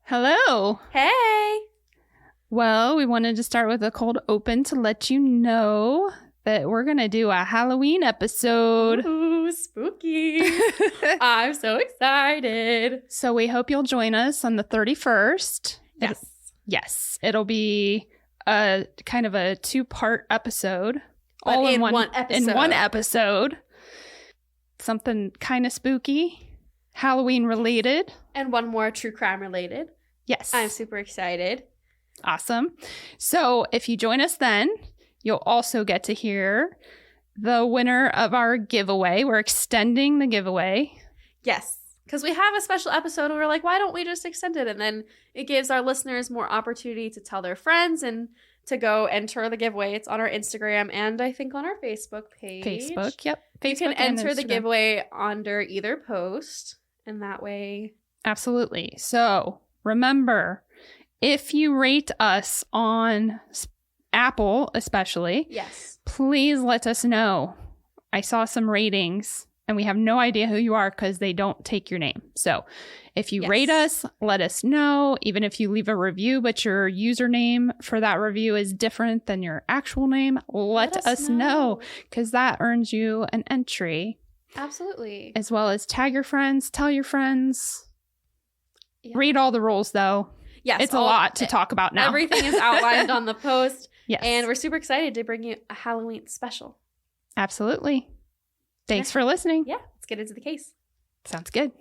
Hello. Hey. Well, we wanted to start with a cold open to let you know that we're going to do a Halloween episode. Ooh, spooky. I'm so excited. So we hope you'll join us on the 31st. Yes. Yes. It'll be a kind of a 2-part episode. But all in one episode. In one episode. Something kind of spooky. Halloween related. And one more true crime related. Yes. I'm super excited. Awesome. So if you join us then, you'll also get to hear the winner of our giveaway. We're extending the giveaway. Yes. Because we have a special episode and we're like, why don't we just extend it? And then it gives our listeners more opportunity to tell their friends and to go enter the giveaway. It's on our Instagram and I think on our Facebook page. Facebook, yep. Facebook, you can enter the Instagram. giveaway under either post. And that way. Absolutely. So remember, if you rate us on Apple especially, yes, please let us know. I saw some ratings and we have no idea who you are because they don't take your name. So if you rate us, let us know. Even if you leave a review, but your username for that review is different than your actual name, let us know because that earns you an entry. Absolutely. As well as tag your friends, tell your friends. Yeah. Read all the rules though. Yes. It's a lot to talk about now. Everything is outlined on the post. Yes. And we're super excited to bring you a Halloween special. Absolutely. Thanks for listening. Yeah. Let's get into the case. Sounds good.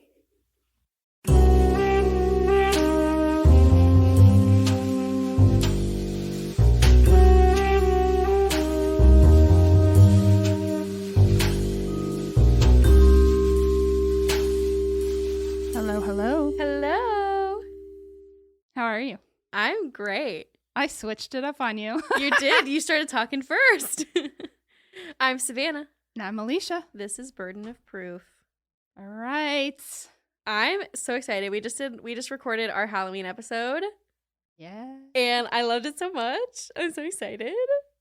Hello. Hello. How are you? I'm great. I switched it up on you. You did. You started talking first. I'm Savannah. And I'm Elysia. This is Burden of Proof. All right. I'm so excited. We just recorded our Halloween episode. Yeah. And I loved it so much. I'm so excited.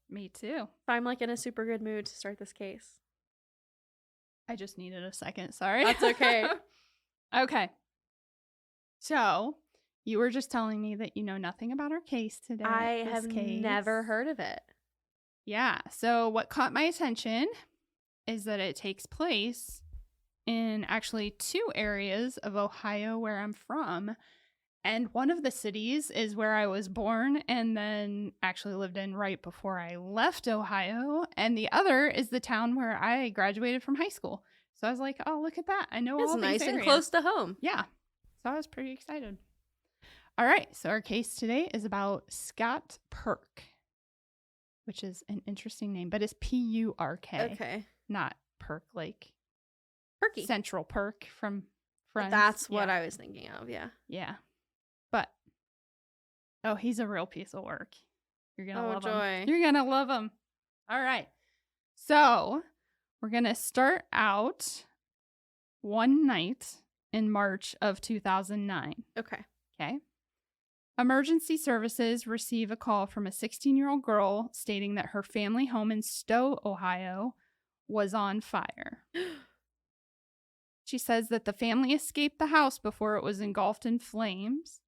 Me too. I'm like in a super good mood to start this case. I just needed a second. Sorry. That's okay. Okay. So, you were just telling me that you know nothing about our case today. I have never heard of it. Yeah. So, what caught my attention is that it takes place in actually 2 areas of Ohio where I'm from. And one of the cities is where I was born and then actually lived in right before I left Ohio. And the other is the town where I graduated from high school. So I was like, oh, look at that. I know all these areas. It's nice and close to home. Yeah. So I was pretty excited. All right. So our case today is about Scott Purk, which is an interesting name, but it's P-U-R-K. Okay. Not Perk, like Perky. Central Perk from Friends. That's what I was thinking of, yeah. Yeah. But, oh, he's a real piece of work. You're going to love him. You're going to love him. All right. So, we're going to start out one night in March of 2009. Okay. Okay. Emergency services receive a call from a 16-year-old girl stating that her family home in Stowe, Ohio, was on fire. She says that the family escaped the house before it was engulfed in flames.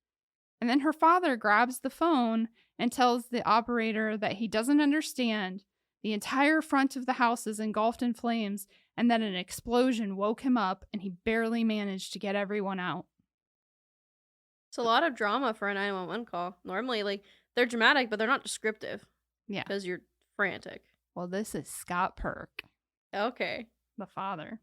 And then her father grabs the phone and tells the operator that he doesn't understand. The entire front of the house is engulfed in flames and that an explosion woke him up and he barely managed to get everyone out. It's a lot of drama for a 911 call. Normally, like, they're dramatic, but they're not descriptive. Yeah. Because you're frantic. Well, this is Scott Purk. Okay. The father.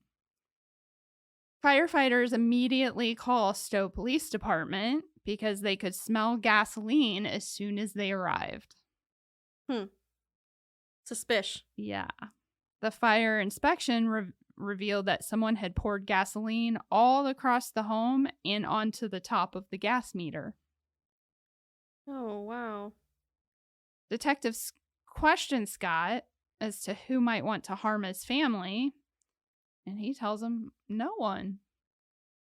Firefighters immediately call Stowe Police Department because they could smell gasoline as soon as they arrived. Suspicious. Yeah. The fire inspection revealed that someone had poured gasoline all across the home and onto the top of the gas meter. Oh, wow. Detectives questioned Scott as to who might want to harm his family, and he tells them no one.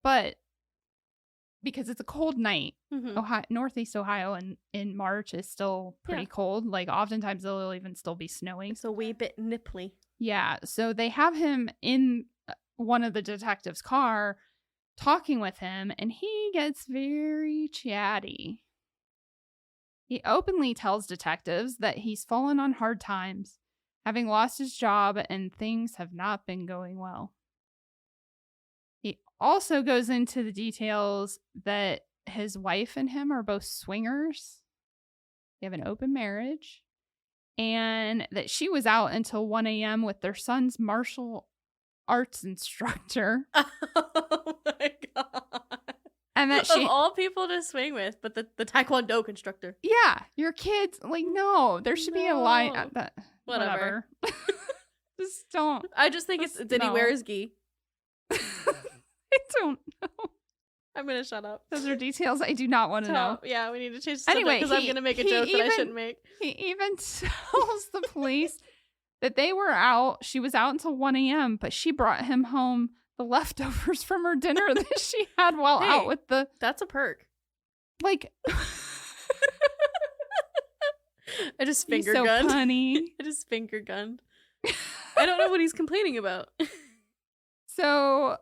But because it's a cold night, Northeast Ohio in March is still pretty cold. Like, oftentimes it'll even still be snowing. It's a wee bit nipply. Yeah, so they have him in one of the detectives' car talking with him, and he gets very chatty. He openly tells detectives that he's fallen on hard times, having lost his job, and things have not been going well. He also goes into the details that his wife and him are both swingers. They have an open marriage. And that she was out until 1 a.m. with their son's martial arts instructor. Oh my god. And that she... Of all people to swing with, but the Taekwondo instructor. Yeah. Your kids, like, no. There should be a line... Whatever. Just don't. I just think it's... Did he wear his gi? I don't know. I'm going to shut up. Those are details I do not want to know. Yeah, we need to change the subject Anyway, because I'm going to make a joke that I shouldn't make. He even tells the police that they were out. She was out until 1 a.m., but she brought him home the leftovers from her dinner that she had while out with the... That's a perk. Like... I just finger gunned. So punny. I just finger gunned. I don't know what he's complaining about. So...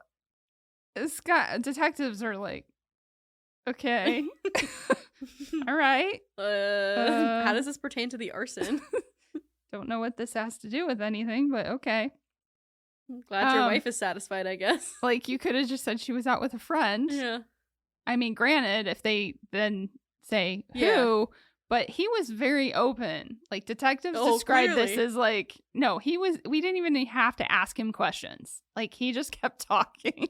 Scott, detectives are like, okay, all right. How does this pertain to the arson? Don't know what this has to do with anything, but okay. I'm glad your wife is satisfied, I guess. Like, you could have just said she was out with a friend. Yeah. I mean, granted, if they then say who, but he was very open. Like, detectives described this as like, no, we didn't even have to ask him questions. Like, he just kept talking.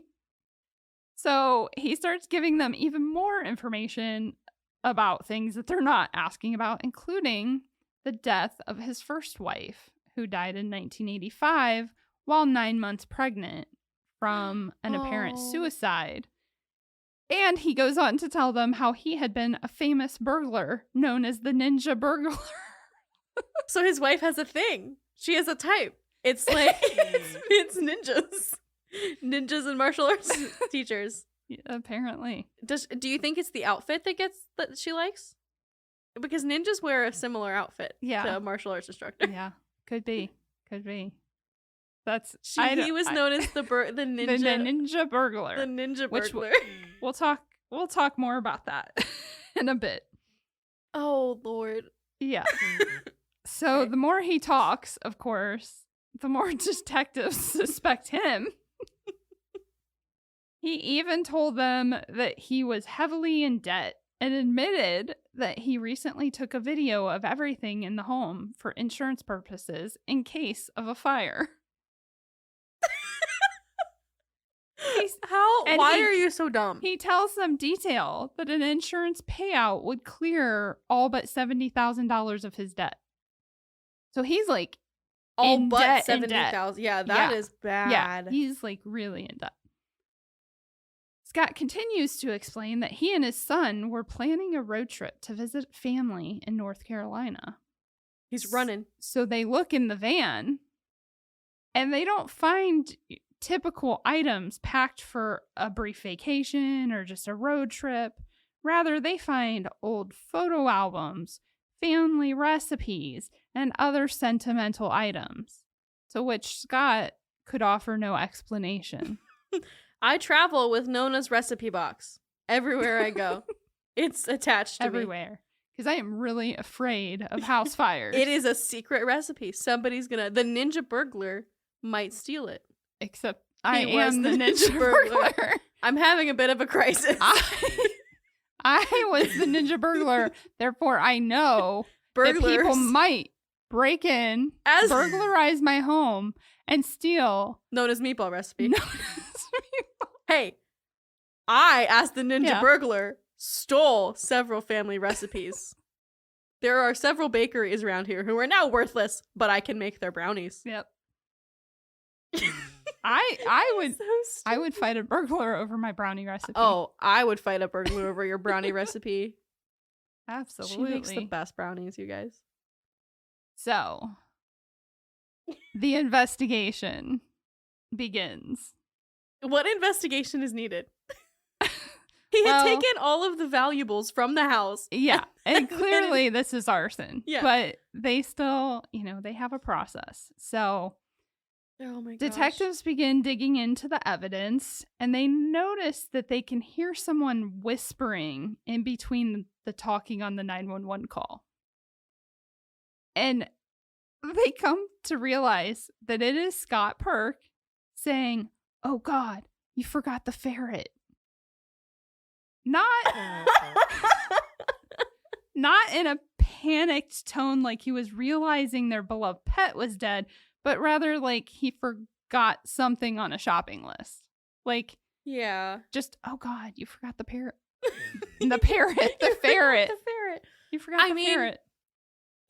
So he starts giving them even more information about things that they're not asking about, including the death of his first wife, who died in 1985 while 9 months pregnant from an apparent suicide. And he goes on to tell them how he had been a famous burglar known as the Ninja Burglar. So his wife has a thing. She has a type. It's like, it's ninjas. Ninjas and martial arts teachers. Yeah, apparently. Do you think it's the outfit that she likes? Because ninjas wear a similar outfit to a martial arts instructor. Yeah, could be. That's he was known as the ninja the ninja burglar. The ninja burglar. We'll talk more about that in a bit. Oh Lord. Yeah. So the more he talks, of course, the more detectives suspect him. He even told them that he was heavily in debt and admitted that he recently took a video of everything in the home for insurance purposes in case of a fire. Why are you so dumb? He tells them detail that an insurance payout would clear all but $70,000 of his debt. So he's like, all but 70,000. Yeah, that is bad. Yeah, he's like really in debt. Scott continues to explain that he and his son were planning a road trip to visit family in North Carolina. He's running. So they look in the van and they don't find typical items packed for a brief vacation or just a road trip. Rather, they find old photo albums, family recipes, and other sentimental items, to which Scott could offer no explanation. I travel with Nona's recipe box everywhere I go. It's attached to everywhere. Because I am really afraid of house fires. It is a secret recipe. The ninja burglar might steal it. Except I am the ninja burglar. I'm having a bit of a crisis. I was the ninja burglar. Therefore, I know that people might break in, burglarize my home, and steal Nona's meatball recipe. Hey, I, as the ninja burglar, stole several family recipes. There are several bakeries around here who are now worthless, but I can make their brownies. Yep. I would fight a burglar over my brownie recipe. Oh, I would fight a burglar over your brownie recipe. Absolutely. She makes the best brownies, you guys. So, the investigation begins. What investigation is needed? He had taken all of the valuables from the house. Yeah, and clearly this is arson. Yeah. But they still, they have a process. So Oh my gosh. Detectives begin digging into the evidence, and they notice that they can hear someone whispering in between the talking on the 911 call. And they come to realize that it is Scott Purk saying, "Oh God, you forgot the ferret." Not in a panicked tone like he was realizing their beloved pet was dead, but rather like he forgot something on a shopping list. Like, yeah. just, "Oh God, you forgot the parrot." The parrot, the ferret. The ferret. You forgot the ferret.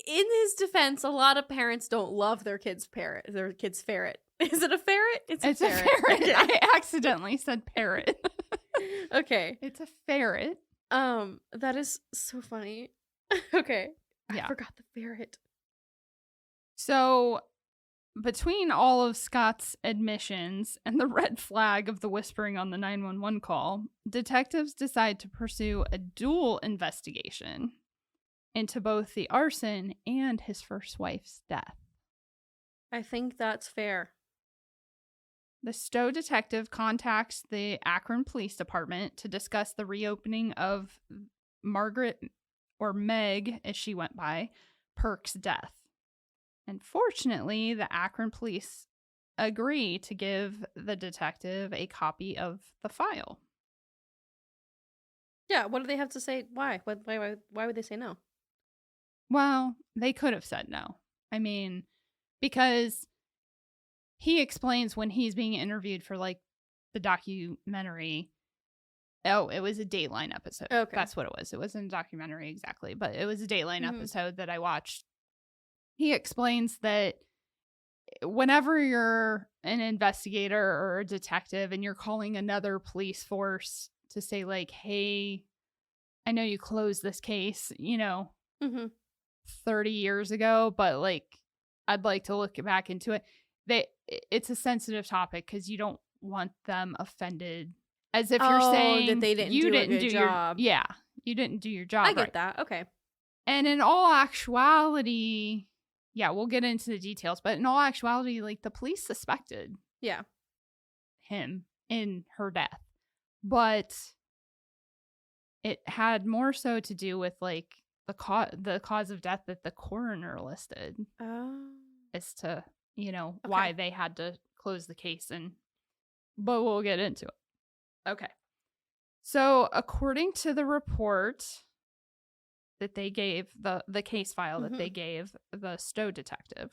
In his defense, a lot of parents don't love their kid's ferret. Is it a ferret? It's a ferret. Okay. I accidentally said parrot. Okay. It's a ferret. That is so funny. Okay. Yeah. I forgot the ferret. So, between all of Scott's admissions and the red flag of the whispering on the 911 call, detectives decide to pursue a dual investigation into both the arson and his first wife's death. I think that's fair. The Stowe detective contacts the Akron Police Department to discuss the reopening of Margaret, or Meg as she went by, Purk's death. And fortunately, the Akron police agree to give the detective a copy of the file. Yeah, what do they have to say? Why? Why would they say no? Well, they could have said no. I mean, because he explains when he's being interviewed for like the documentary. Oh, it was a Dateline episode. Okay. That's what it was. It wasn't a documentary exactly, but it was a Dateline episode that I watched. He explains that whenever you're an investigator or a detective and you're calling another police force to say like, "Hey, I know you closed this case, 30 years ago, but like, I'd like to look back into it." It's a sensitive topic because you don't want them offended, as if you're saying that they didn't do a good job. You didn't do your job. I get that. Okay. And in all actuality, yeah, we'll get into the details, but in all actuality, like the police suspected him in her death, but it had more so to do with like the cause of death that the coroner listed as to why they had to close the case, but we'll get into it. Okay. So according to the report that they gave, the case file that they gave the Stowe detective,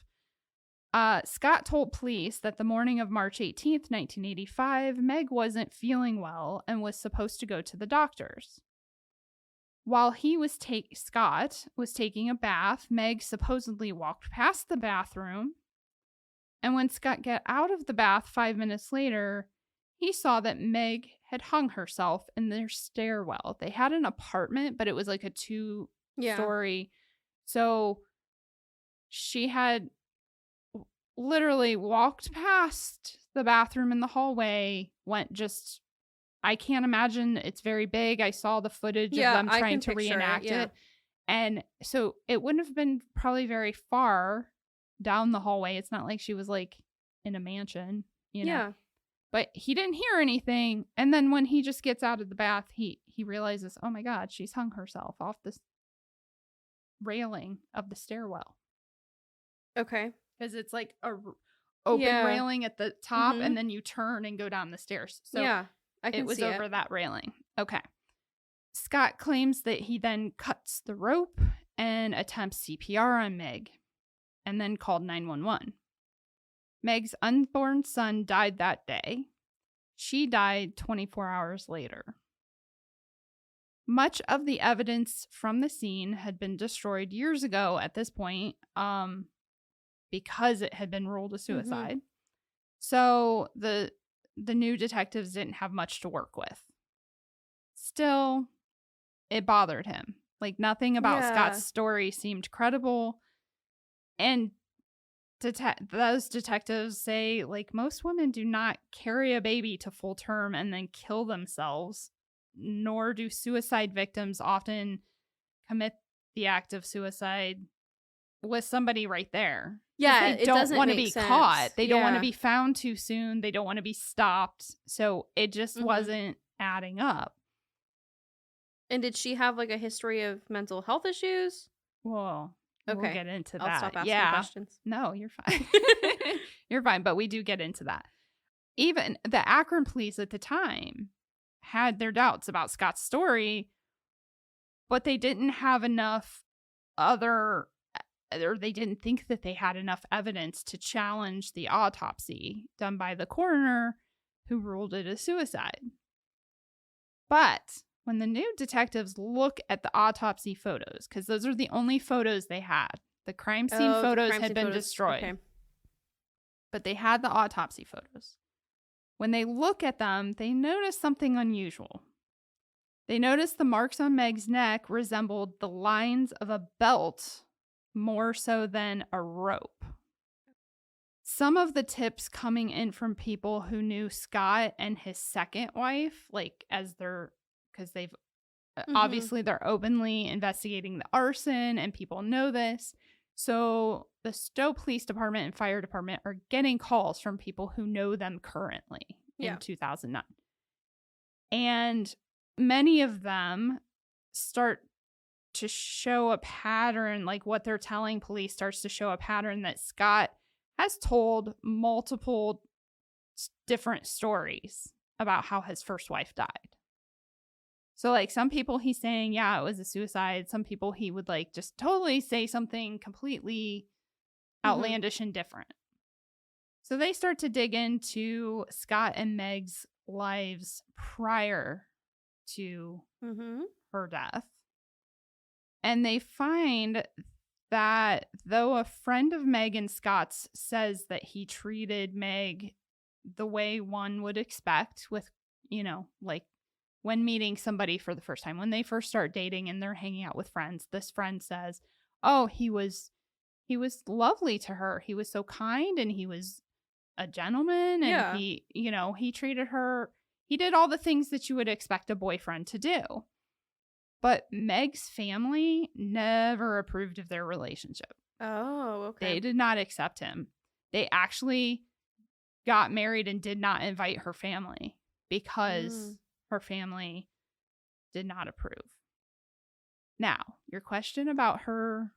Scott told police that the morning of March 18th, 1985, Meg wasn't feeling well and was supposed to go to the doctors. While Scott was taking a bath, Meg supposedly walked past the bathroom. And when Scott got out of the bath 5 minutes later, he saw that Meg had hung herself in their stairwell. They had an apartment, but it was like a 2-story. So she had literally walked past the bathroom in the hallway, I can't imagine, it's very big. I saw the footage of them trying to reenact it. And so it wouldn't have been probably very far down the hallway. It's not like she was like in a mansion, Yeah. But he didn't hear anything. And then when he just gets out of the bath, he realizes, oh my God, she's hung herself off this railing of the stairwell. Okay. Because it's like a open railing at the top, and then you turn and go down the stairs. So it was over that railing. Okay. Scott claims that he then cuts the rope and attempts CPR on Meg, and then called 911. Meg's unborn son died that day. She died 24 hours later. Much of the evidence from the scene had been destroyed years ago at this point, because it had been ruled a suicide. So the new detectives didn't have much to work with. Still, it bothered him. Like, nothing about Scott's story seemed credible. And those detectives say, like, most women do not carry a baby to full term and then kill themselves, nor do suicide victims often commit the act of suicide with somebody right there. Yeah, they it don't doesn't want to make be sense. caught. They don't want Yeah. to be found too soon. They don't want to be stopped. So it just wasn't adding up. And did she have like a history of mental health issues? Well, we'll Okay. get into I'll that. stop asking Yeah. questions. No, you're fine. You're fine, but we do get into that. Even the Akron police at the time had their doubts about Scott's story, but they didn't have enough or they didn't think that they had enough evidence to challenge the autopsy done by the coroner who ruled it a suicide. But when the new detectives look at the autopsy photos, because those are the only photos they had, the crime scene photos had been destroyed. Okay. But they had the autopsy photos. When they look at them, they notice something unusual. They notice the marks on Meg's neck resembled the lines of a belt more so than a rope. Some of the tips coming in from people who knew Scott and his second wife, because they've obviously they're openly investigating the arson and people know this. So the Stowe Police Department and Fire Department are getting calls from people who know them currently in 2009. And many of them start to show a pattern, like what they're telling police starts to show a pattern that Scott has told multiple different stories about how his first wife died. So, like, some people he's saying, yeah, it was a suicide. Some people he would, like, just totally say something completely outlandish and different. So they start to dig into Scott and Meg's lives prior to her death. And they find that though a friend of Meg and Scott's says that he treated Meg the way one would expect with, like, when meeting somebody for the first time, when they first start dating and they're hanging out with friends, this friend says, oh, he was lovely to her. He was so kind and he was a gentleman and he treated her. He did all the things that you would expect a boyfriend to do. But Meg's family never approved of their relationship. Oh, okay. They did not accept him. They actually got married and did not invite her family because her family did not approve. Now, your question about her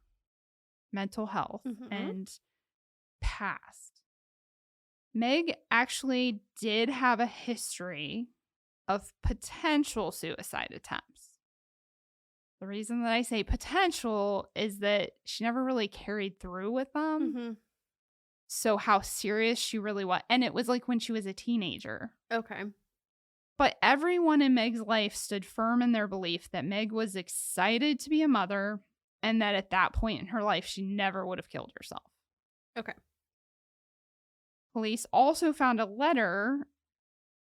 mental health and past. Meg actually did have a history of potential suicide attempts. The reason that I say potential is that she never really carried through with them. So how serious she really was. And it was like when she was a teenager. Okay. But everyone in Meg's life stood firm in their belief that Meg was excited to be a mother and that at that point in her life, she never would have killed herself. Okay. Police also found a letter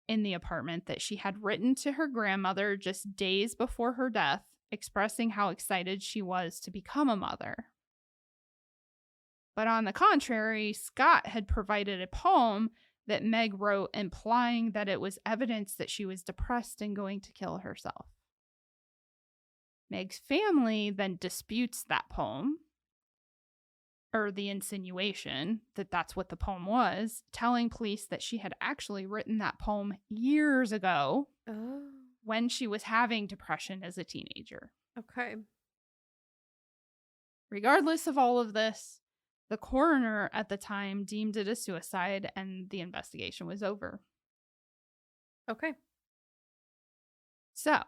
in the apartment that she had written to her grandmother just days before her death, expressing how excited she was to become a mother. But on the contrary, Scott had provided a poem that Meg wrote implying that it was evidence that she was depressed and going to kill herself. Meg's family then disputes that poem, or the insinuation that that's what the poem was, telling police that she had actually written that poem years ago when she was having depression as a teenager. Okay. Regardless of all of this, the coroner at the time deemed it a suicide and the investigation was over. Okay. So,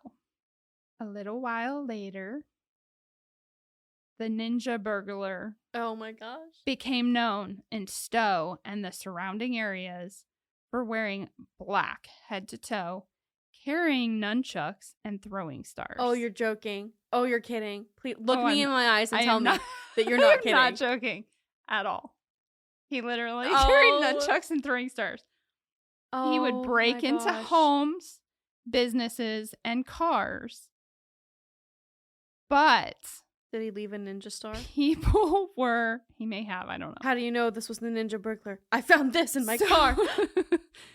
a little while later, the ninja burglar Oh my gosh. became known in Stowe and the surrounding areas for wearing black head to toe, carrying nunchucks, and throwing stars. Oh, you're joking. Oh, you're kidding. Please look me in my eyes and I tell am me not- that you're not I'm kidding. not joking at all. He literally carried nunchucks and throwing stars. He would break into homes, businesses, and cars. But did he leave a ninja star? he may have, I don't know. How do you know this was the ninja burglar? I found this in my car.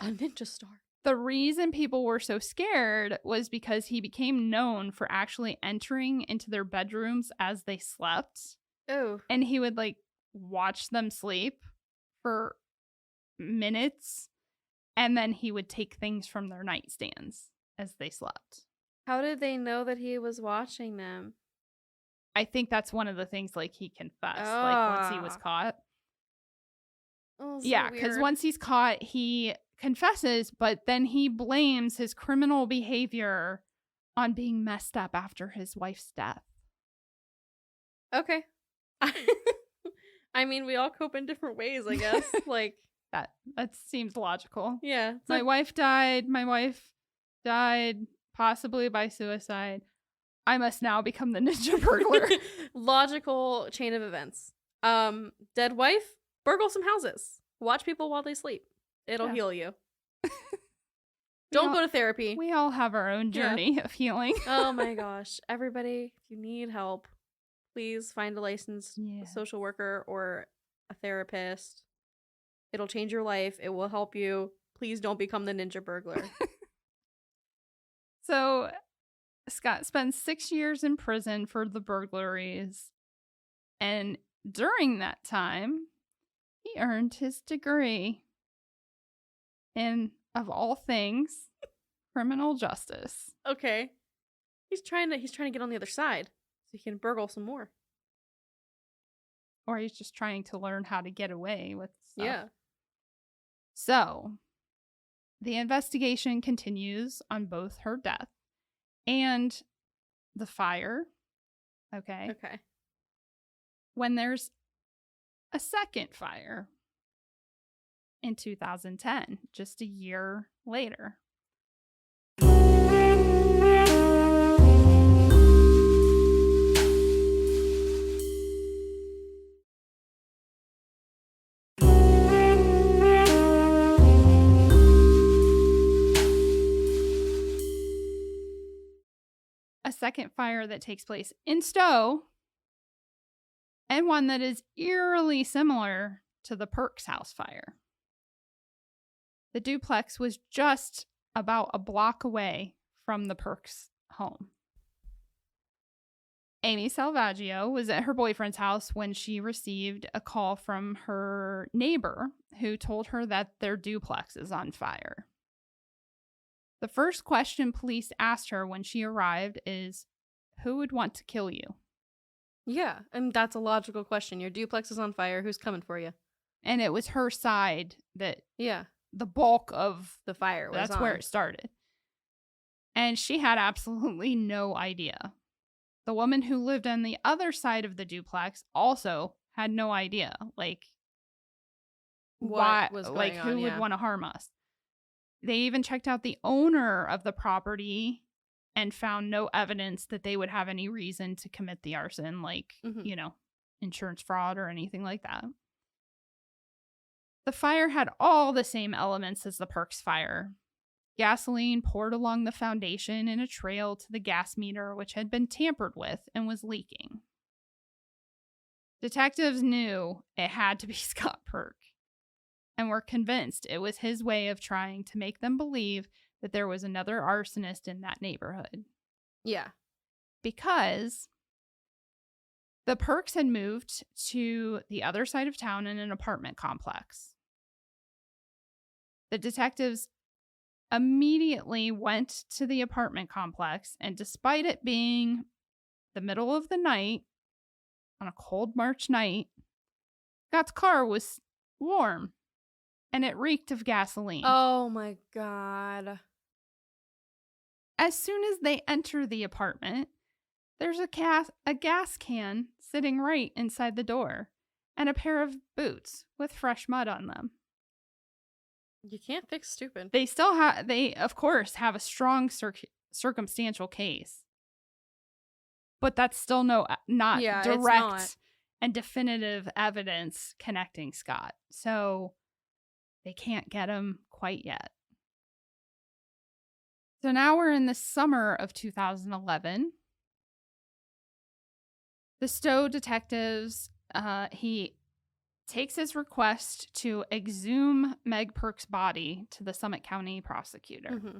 A ninja star. The reason people were so scared was because he became known for actually entering into their bedrooms as they slept. Oh. And he would like watch them sleep for minutes, and then he would take things from their nightstands as they slept. How did they know that he was watching them? I think that's one of the things, like, he confessed, like, once he was caught. Oh, so Yeah, because weird. once he's caught, he confesses, but then he blames his criminal behavior on being messed up after his wife's death. Okay. I mean, we all cope in different ways, I guess. Like, That seems logical. yeah. My wife died possibly by suicide. I must now become the ninja burglar. Logical chain of events. Dead wife, burgle some houses. Watch people while they sleep. It'll heal you. Don't go to therapy. We all have our own journey of healing. Oh my gosh. Everybody, if you need help, please find a licensed social worker or a therapist. It'll change your life. It will help you. Please don't become the ninja burglar. So Scott spends 6 years in prison for the burglaries. And during that time, he earned his degree in, of all things, criminal justice. Okay. He's trying to get on the other side so he can burgle some more. Or he's just trying to learn how to get away with stuff. Yeah. So, the investigation continues on both her death and the fire. Okay. When there's a second fire in 2010, just a year later. A second fire that takes place in Stowe, and one that is eerily similar to the Purk's house fire. The duplex was just about a block away from the Purk's home. Amy Salvaggio was at her boyfriend's house when she received a call from her neighbor who told her that their duplex is on fire. The first question police asked her when she arrived is, who would want to kill you? Yeah, and that's a logical question. Your duplex is on fire. Who's coming for you? And it was her side that the bulk of the fire was that's on. Where it started. And she had absolutely no idea. The woman who lived on the other side of the duplex also had no idea, like, what was going like, who would want to harm us. They even checked out the owner of the property and found no evidence that they would have any reason to commit the arson, like, insurance fraud or anything like that. The fire had all the same elements as the Purk's fire. Gasoline poured along the foundation in a trail to the gas meter, which had been tampered with and was leaking. Detectives knew it had to be Scott Purk, and were convinced it was his way of trying to make them believe that there was another arsonist in that neighborhood. Yeah. Because the Purks had moved to the other side of town in an apartment complex. The detectives immediately went to the apartment complex, and despite it being the middle of the night, on a cold March night, Scott's car was warm. And it reeked of gasoline. Oh my God. As soon as they enter the apartment, there's a gas can sitting right inside the door and a pair of boots with fresh mud on them. You can't fix stupid. They of course have a strong circumstantial case. But that's still not direct and definitive evidence connecting Scott. So they can't get him quite yet. So now we're in the summer of 2011. The Stowe detectives, he takes his request to exhume Meg Purk's body to the Summit County prosecutor. Mm-hmm.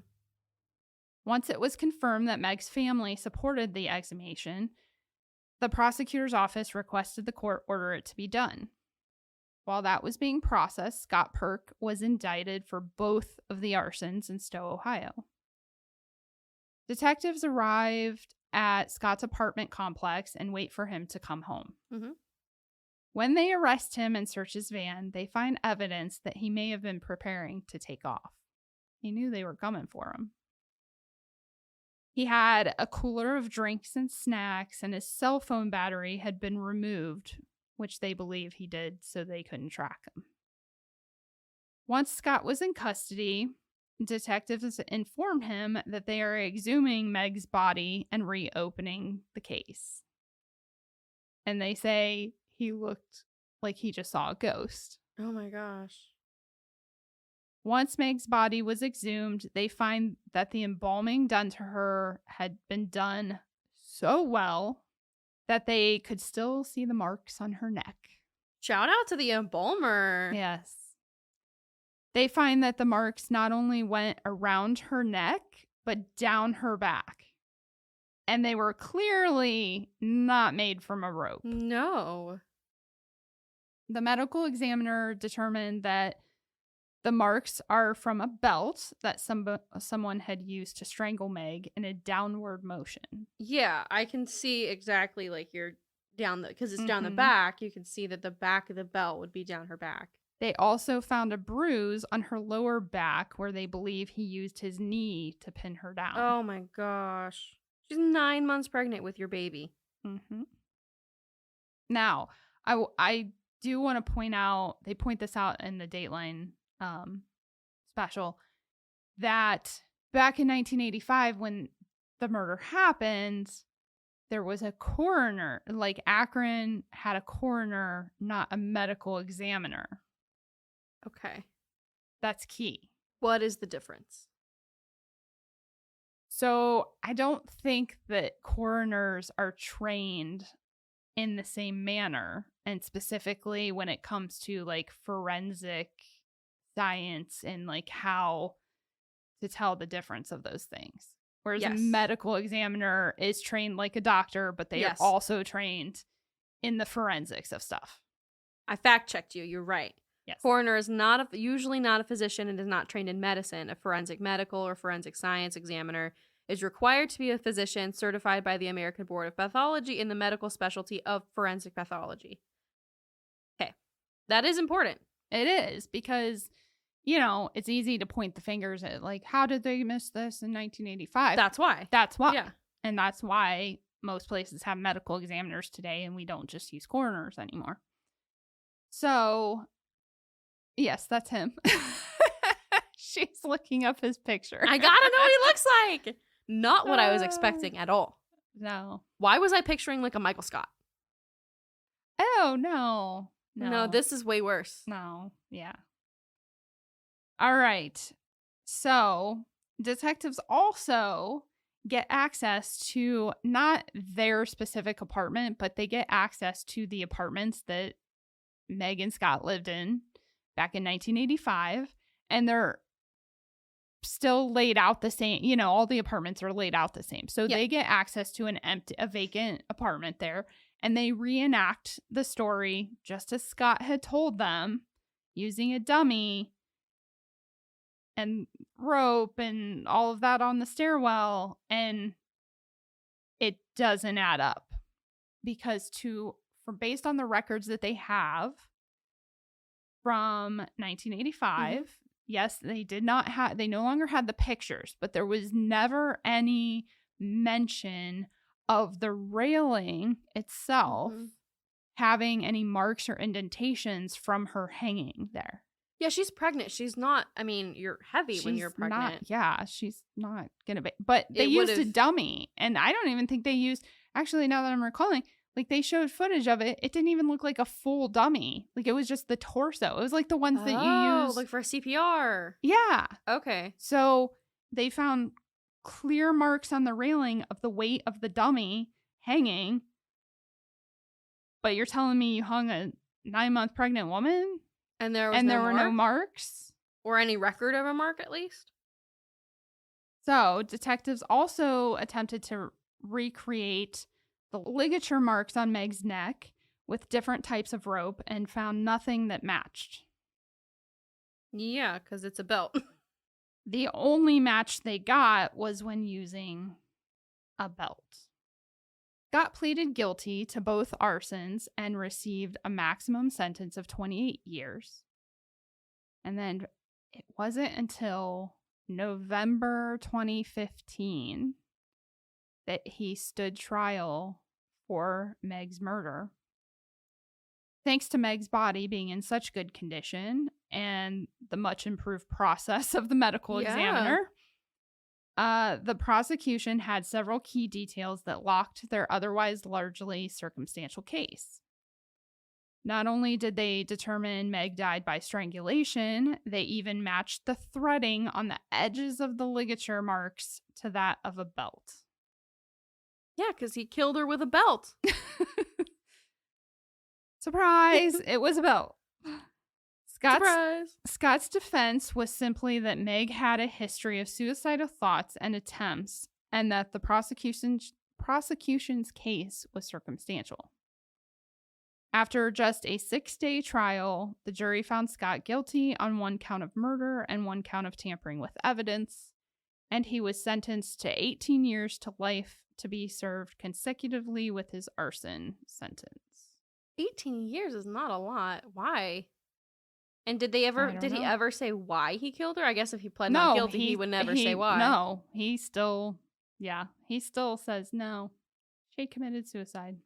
Once it was confirmed that Meg's family supported the exhumation, the prosecutor's office requested the court order it to be done. While that was being processed, Scott Purk was indicted for both of the arsons in Stowe, Ohio. Detectives arrived at Scott's apartment complex and wait for him to come home. Mm-hmm. When they arrest him and search his van, they find evidence that he may have been preparing to take off. He knew they were coming for him. He had a cooler of drinks and snacks, and his cell phone battery had been removed, which they believe he did so they couldn't track him. Once Scott was in custody, detectives informed him that they are exhuming Meg's body and reopening the case. And they say he looked like he just saw a ghost. Oh my gosh. Once Meg's body was exhumed, they find that the embalming done to her had been done so well that they could still see the marks on her neck. Shout out to the embalmer. Yes. They find that the marks not only went around her neck, but down her back. And they were clearly not made from a rope. No. The medical examiner determined that the marks are from a belt that someone had used to strangle Meg in a downward motion. Yeah, I can see exactly like you're down because it's down the back. You can see that the back of the belt would be down her back. They also found a bruise on her lower back where they believe he used his knee to pin her down. Oh my gosh. She's 9 months pregnant with your baby. Mm-hmm. Now, I do want to point out, they point this out in the Dateline special, that back in 1985 when the murder happened, there was a coroner. Like, Akron had a coroner, not a medical examiner. Okay. That's key. What is the difference? So I don't think that coroners are trained in the same manner, and specifically when it comes to like forensic science and like how to tell the difference of those things. Whereas a medical examiner is trained like a doctor, but they are also trained in the forensics of stuff. I fact checked you. You're right. Yes. Coroner is usually not a physician and is not trained in medicine. A forensic medical or forensic science examiner is required to be a physician certified by the American Board of Pathology in the medical specialty of forensic pathology. Okay. That is important. It is, because, you know, it's easy to point the fingers at, like, how did they miss this in 1985? That's why. Yeah. And that's why most places have medical examiners today, and we don't just use coroners anymore. So, yes, that's him. She's looking up his picture. I gotta know what he looks like. Not what I was expecting at all. No. Why was I picturing like a Michael Scott? Oh, no. No, this is way worse. No. Yeah. All right. So, detectives also get access to not their specific apartment, but they get access to the apartments that Meg and Scott lived in back in 1985. And they're still laid out the same. You know, all the apartments are laid out the same. So they get access to a vacant apartment there. And they reenact the story just as Scott had told them, using a dummy and rope and all of that on the stairwell. And it doesn't add up, because based on the records that they have from 1985, yes, they no longer had the pictures, but there was never any mention of the railing itself having any marks or indentations from her hanging there. Yeah, she's pregnant. She's not, I mean, you're heavy when you're pregnant. She's not gonna be, but they used a dummy, and I don't even think they used, actually, now that I'm recalling, like, they showed footage of it. It didn't even look like a full dummy. Like, it was just the torso. It was like the ones that you use. Like for CPR. Yeah. Okay. So they found clear marks on the railing of the weight of the dummy hanging. But you're telling me you hung a 9-month pregnant woman? And there were no marks? Or any record of a mark, at least? So detectives also attempted to recreate the ligature marks on Meg's neck with different types of rope and found nothing that matched. Yeah, because it's a belt. The only match they got was when using a belt. Scott pleaded guilty to both arsons and received a maximum sentence of 28 years. And then it wasn't until November 2015 that he stood trial for Meg's murder. Thanks to Meg's body being in such good condition and the much improved process of the medical examiner, the prosecution had several key details that locked their otherwise largely circumstantial case. Not only did they determine Meg died by strangulation, they even matched the threading on the edges of the ligature marks to that of a belt. Yeah, because he killed her with a belt. Surprise! It was a belt. Surprise! Scott's defense was simply that Meg had a history of suicidal thoughts and attempts, and that the prosecution's case was circumstantial. After just a 6-day trial, the jury found Scott guilty on 1 count of murder and 1 count of tampering with evidence, and he was sentenced to 18 years to life to be served consecutively with his arson sentence. 18 years is not a lot. Why? And did he ever say why he killed her? I guess if he pled not guilty, he would never say why. No, he still says no. She committed suicide.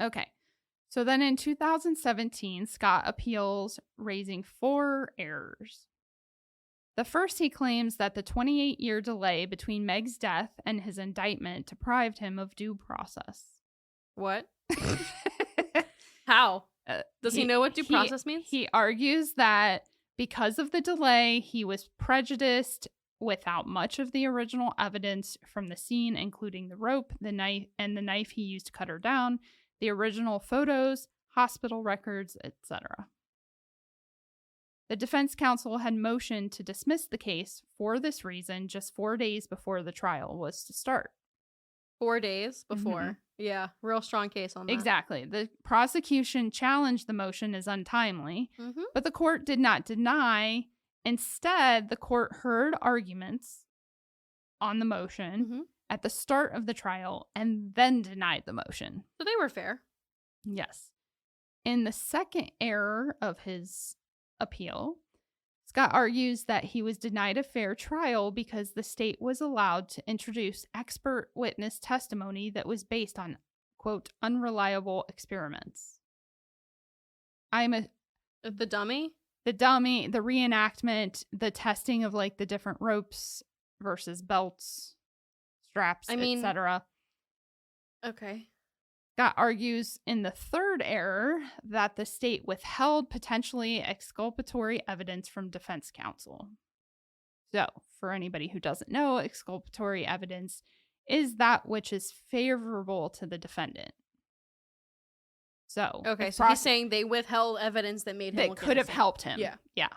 Okay. So then in 2017, Scott appeals, raising 4 errors. The first, he claims that the 28-year delay between Meg's death and his indictment deprived him of due process. What? How? Does he know what due process means? He argues that because of the delay, he was prejudiced without much of the original evidence from the scene, including the rope, the knife he used to cut her down, the original photos, hospital records, etc. The defense counsel had motioned to dismiss the case for this reason just 4 days before the trial was to start. 4 days before. Mm-hmm. Yeah, real strong case on that. Exactly. The prosecution challenged the motion as untimely, but the court did not deny. Instead, the court heard arguments on the motion at the start of the trial and then denied the motion. So they were fair. Yes. In the second error of his appeal, Scott argues that he was denied a fair trial because the state was allowed to introduce expert witness testimony that was based on, quote, unreliable experiments. The dummy? The dummy, the reenactment, the testing of like the different ropes versus belts, straps, etc. Okay. Scott argues in the third error that the state withheld potentially exculpatory evidence from defense counsel. So, for anybody who doesn't know, exculpatory evidence is that which is favorable to the defendant. So, okay, so he's saying they withheld evidence that made him that could have helped him. Yeah.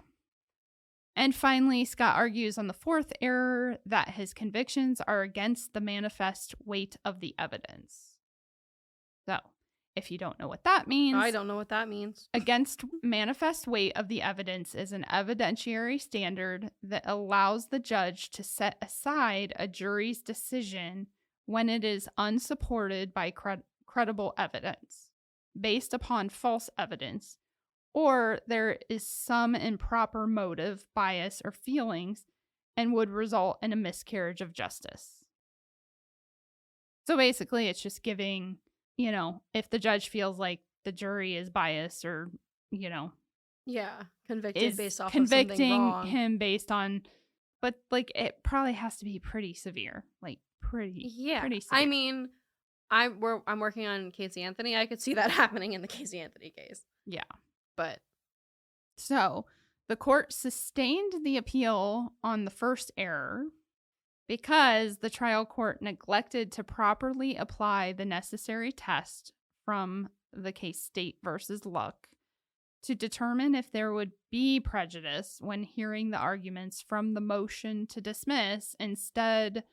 And finally, Scott argues on the fourth error that his convictions are against the manifest weight of the evidence. So, if you don't know what that means... I don't know what that means. Against manifest weight of the evidence is an evidentiary standard that allows the judge to set aside a jury's decision when it is unsupported by credible evidence, based upon false evidence, or there is some improper motive, bias, or feelings, and would result in a miscarriage of justice. So basically, it's just giving... if the judge feels like the jury is biased or, convicted based off convicting of something wrong. him based on, but like it probably has to be pretty severe, pretty severe. I mean, I'm working on Casey Anthony. I could see that happening in the Casey Anthony case. Yeah, but so the court sustained the appeal on the first error, because the trial court neglected to properly apply the necessary test from the case State versus Luck to determine if there would be prejudice when hearing the arguments from the motion to dismiss. Instead,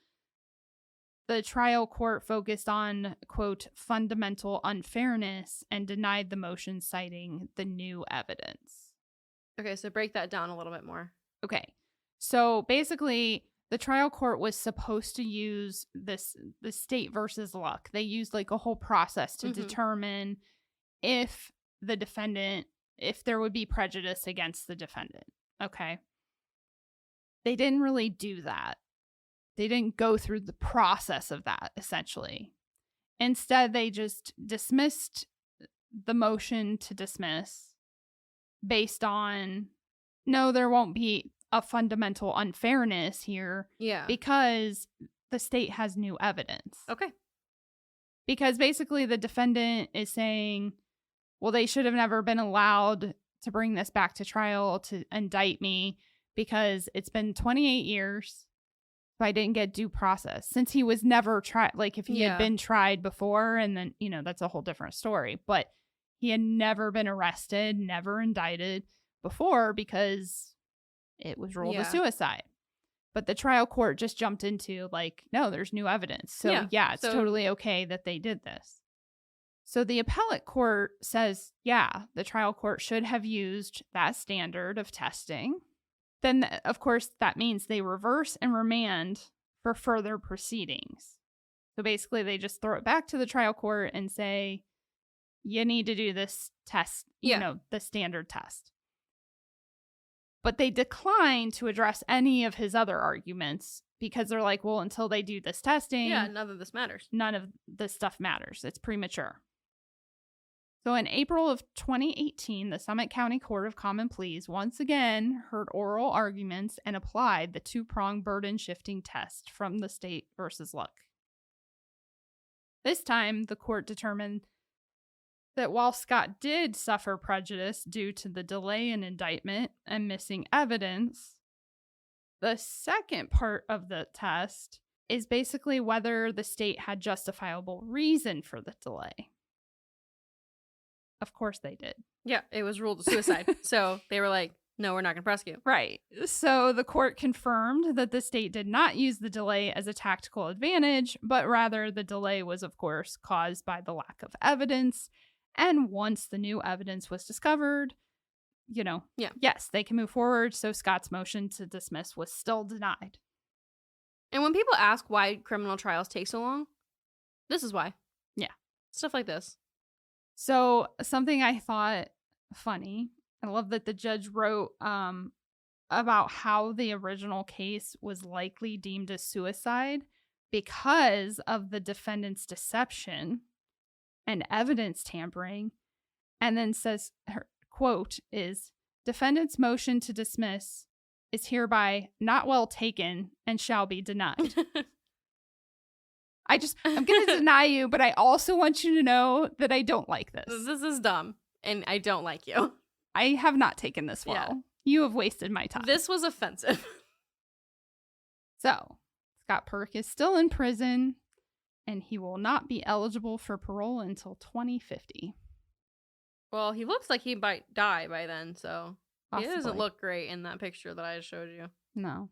the trial court focused on, quote, fundamental unfairness and denied the motion citing the new evidence. Okay, so break that down a little bit more. Okay. So basically, the trial court was supposed to use the state versus luck. They used like a whole process to determine if there would be prejudice against the defendant. Okay. They didn't really do that. They didn't go through the process of that, essentially. Instead, they just dismissed the motion to dismiss based on, no, there won't be a fundamental unfairness here. Yeah. Because the state has new evidence. Okay. Because basically the defendant is saying, well, they should have never been allowed to bring this back to trial to indict me because it's been 28 years. So I didn't get due process since he was never tried. Like if he had been tried before, and then, that's a whole different story. But he had never been arrested, never indicted before because it was ruled a suicide. But the trial court just jumped into like, no, there's new evidence. So it's totally okay that they did this. So the appellate court says, the trial court should have used that standard of testing. Then, of course, that means they reverse and remand for further proceedings. So basically, they just throw it back to the trial court and say, you need to do this test, the standard test. But they decline to address any of his other arguments because they're like, well, until they do this testing, none of this matters. None of this stuff matters. It's premature. So in April of 2018, the Summit County Court of Common Pleas once again heard oral arguments and applied the two-prong burden shifting test from the state versus luck. This time, the court determined that while Scott did suffer prejudice due to the delay in indictment and missing evidence, the second part of the test is basically whether the state had justifiable reason for the delay. Of course they did. Yeah, it was ruled a suicide. So they were like, no, we're not going to prosecute. Right. So the court confirmed that the state did not use the delay as a tactical advantage, but rather the delay was, of course, caused by the lack of evidence. And once the new evidence was discovered, yes, they can move forward. So Scott's motion to dismiss was still denied. And when people ask why criminal trials take so long, this is why. Yeah. Stuff like this. So something I thought funny, I love that the judge wrote about how the original case was likely deemed a suicide because of the defendant's deception and evidence tampering, and then says, her quote is, defendant's motion to dismiss is hereby not well taken and shall be denied. I'm going to deny you, but I also want you to know that I don't like this. This is dumb, and I don't like you. I have not taken this well. Yeah. You have wasted my time. This was offensive. So, Scott Purk is still in prison, and he will not be eligible for parole until 2050. Well, he looks like he might die by then, so Possibly. He doesn't look great in that picture that I showed you. No.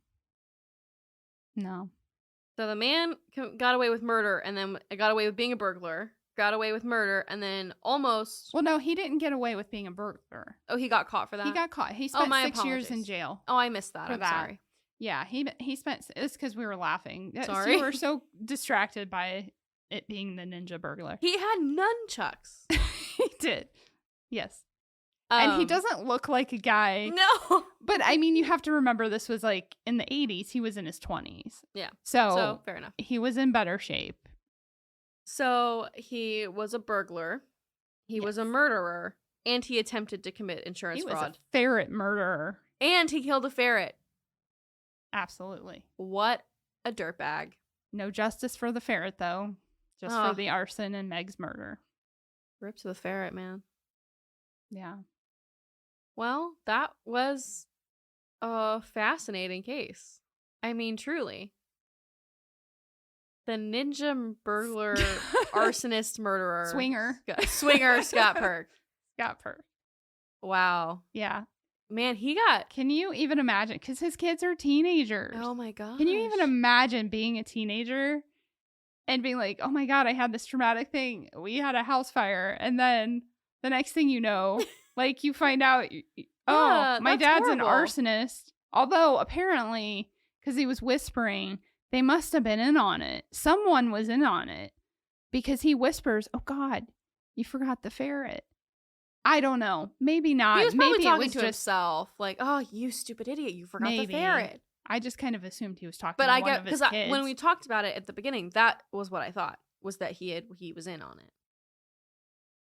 So the man got away with murder, and then got away with being a burglar, got away with murder, and then almost... Well, no, he didn't get away with being a burglar. Oh, he got caught for that? He got caught. He spent 6 years in jail. Oh, I missed that. I'm sorry. Yeah, he spent... It's because we were laughing. Sorry. You were so distracted by it being the ninja burglar. He had nunchucks. He did. Yes. And he doesn't look like a guy. No. But I mean, you have to remember this was like in the 80s. He was in his 20s. Yeah. So fair enough. He was in better shape. So he was a burglar. He was a murderer. And he attempted to commit insurance fraud. He was a ferret murderer. And he killed a ferret. Absolutely. What a dirtbag. No justice for the ferret, though. Just for the arson and Meg's murder. Rip to the ferret, man. Yeah. Well, that was a fascinating case. I mean, truly. The ninja burglar, arsonist, murderer. Swinger, Scott Purk. Scott Purk. Wow. Yeah. Man, he got... Can you even imagine? Because his kids are teenagers. Oh my God. Can you even imagine being a teenager and being like, oh my God, I had this traumatic thing. We had a house fire. And then the next thing you know, like you find out, oh, my dad's horrible. an arsonist. Although apparently, because he was whispering, they must have been in on it. Someone was in on it because he whispers, oh God, you forgot the ferret. I don't know. Maybe not. He was probably maybe talking it was to just himself. Like, oh, you stupid idiot. You forgot the ferret. I just kind of assumed he was talking But to I one get, of his because kids. when we talked about it at the beginning, that was what I thought, was that he was in on it.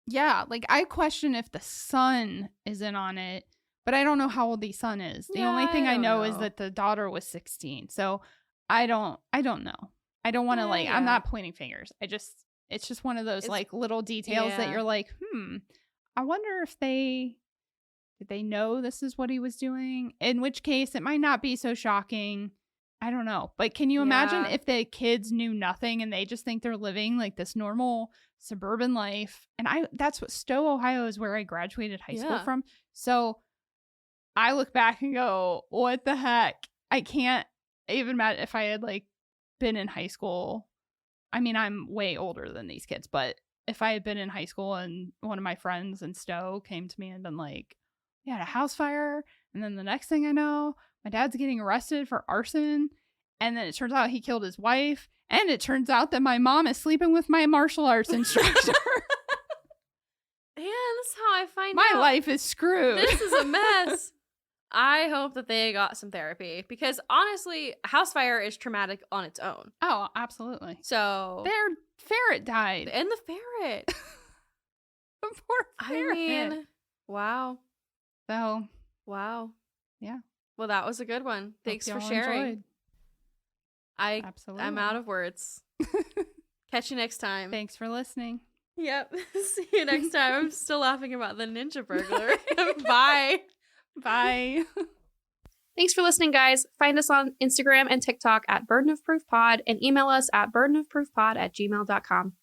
Yeah, like I question if the son is in on it, but I don't know how old the son is. The only thing I know is that the daughter was 16. So I don't know. I don't want to I'm not pointing fingers. It's just one of those like little details that you're like, I wonder if did they know this is what he was doing? In which case it might not be so shocking. I don't know. But can you imagine if the kids knew nothing and they just think they're living like this normal suburban life? And that's what Stowe, Ohio is where I graduated high school from. So I look back and go, what the heck? I can't even imagine if I had like been in high school. I mean, I'm way older than these kids, but if I had been in high school and one of my friends in Stowe came to me and been like, we had a house fire, and then the next thing I know, my dad's getting arrested for arson, and then it turns out he killed his wife, and it turns out that my mom is sleeping with my martial arts instructor. Yeah, that's how I find my out. life is screwed. This is a mess. I hope that they got some therapy, because honestly, a house fire is traumatic on its own. Oh, absolutely. So their ferret died. And the ferret. The poor ferret. I mean, wow. So, wow. Yeah. Well, that was a good one. Thanks for sharing. Absolutely. I'm out of words. Catch you next time. Thanks for listening. Yep. See you next time. I'm still laughing about the ninja burglar. Bye. Bye. Thanks for listening, guys. Find us on Instagram and TikTok at Burden of Proof Pod, and email us at burdenofproofpod@gmail.com.